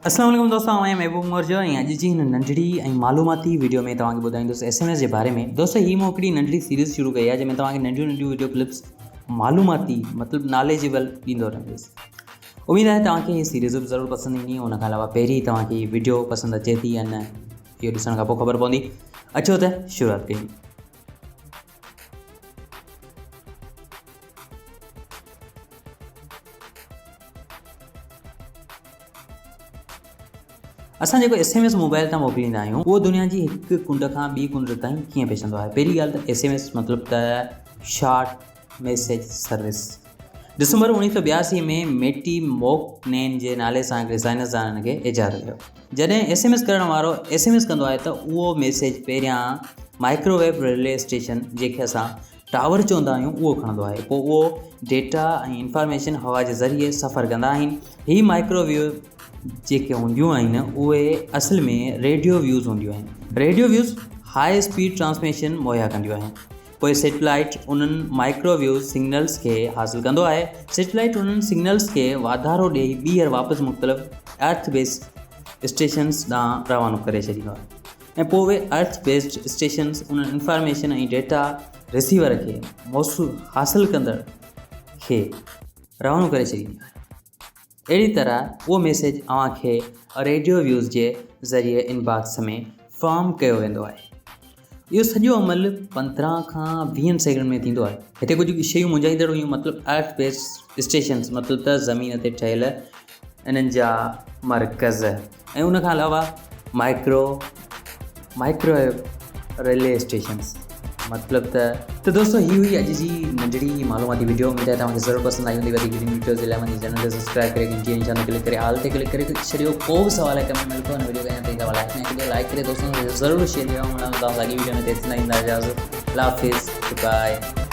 अस्सलाम वालेकुम दोस्तों, मैं महबूब हंङورجو ऐं अॼु जी हिन नंढड़ी ऐं मालूमाती वीडियो में तव्हांखे ॿुधाईंदुसि SMS जे बारे में। दोस्तों ही मूं हिकिड़ी नंढड़ी सीरीज़ शुरू कई आहे जंहिंमें तव्हांखे नंढियूं नंढियूं वीडियो क्लिप्स मालूमाती मतिलबु नॉलेजेबल ॾींदो रहंदुसि। उमेद आहे तव्हांखे हीअ सीरीज़ बि ज़रूरु पसंदि ईंदी। हुन खां अलावा पहिरीं तव्हांखे वीडियो पसंदि अचे थी या न इहो ॾिसण खां पोइ ख़बर पवंदी। अचो त शुरूआति कयूं। असां जेको SMS मोबाइल तां मोकिलींदा आहियूं उहो दुनिया जी हिकु कुंड खां ॿी कुंड ताईं कीअं पहुचंदो आहे। पहिरीं ॻाल्हि त SMS मतिलबु त शॉर्ट मैसेज सर्विस। दिसंबर 1982 में मेटी मोकनेन जे नाले सां हिकिड़े साइंसदान हिन खे इजाद कयो। जॾहिं SMS करण वारो SMS कंदो आहे त उहो मैसेज पहिरियां माइक्रोवेव रिले स्टेशन जंहिंखे असां टावर चवंदा आहियूं उहो खणंदो आहे। पोइ उहो डेटा ऐं इंफॉर्मेशन हवा जे ज़रिए सफ़र कंदा आहिनि। हीअ माइक्रोवेव जेके हूंदियूं आहिनि उहे असल में रेडियो व्यूज़ हूंदियूं आहिनि। Radio views high speed transmission मुहैया कंदियूं आहिनि। पोइ सैटेलाइट उन्हनि माइक्रोवेव सिग्नल्स खे हासिलु कंदो आहे। सैटेलाइट उन्हनि सिग्नल्स खे वाधारो ॾेई ॿीहर वापसि मुख़्तलिफ़ अर्थ बेस्ड स्टेशन्स ॾांहुं रवानो करे छॾींदो आहे ऐं पोइ उहे अर्थ बेस्ड स्टेशन्स उन्हनि इंफॉर्मेशन ऐं डेटा रिसीवर खे मौसूल हासिलु कंदड़ खे रवानो करे छॾींदी आहे। अहिड़ी तरह उहो मैसेज अव्हांखे रेडियो व्यूज़ जे ज़रिए इनबॉक्स में फॉर्म कयो वेंदो आहे। इहो सॼो अमल 15 खां 20 सेकंड में थींदो आहे। हिते कुझु शयूं मुंझाईंदड़ हुयूं, मतिलबु अर्थ बेस्ड स्टेशन्स मतिलबु त ज़मीन ते ठहियल इन्हनि जा मर्कज़ ऐं उन खां अलावा माइक्रोवेव रिले स्टेशन्स मतिलबु त दोस्तों ही हुई अॼु जी नंढड़ी मालूमाती वीडियो। उमेद आहे तव्हांखे ज़रूरु पसंदि आई हूंदी। वधीक वीडियोज़ जे लाइ मुंहिंजे चैनल खे सब्सक्राइब करे घंटी निशान क्लिक करे ऑल ते क्लिक करे छॾियो। को बि सवाल आहे कमेंट में लिखो। हिन वीडियो खे अञा ताईं तव्हां लाइक करे दोस्तनि खे ज़रूरु शेयर कयो। तव्हां साॻी वीडियो में तेसिताईं ईंदा। इजाज़त, अल्लाह हाफ़िज़, बाय।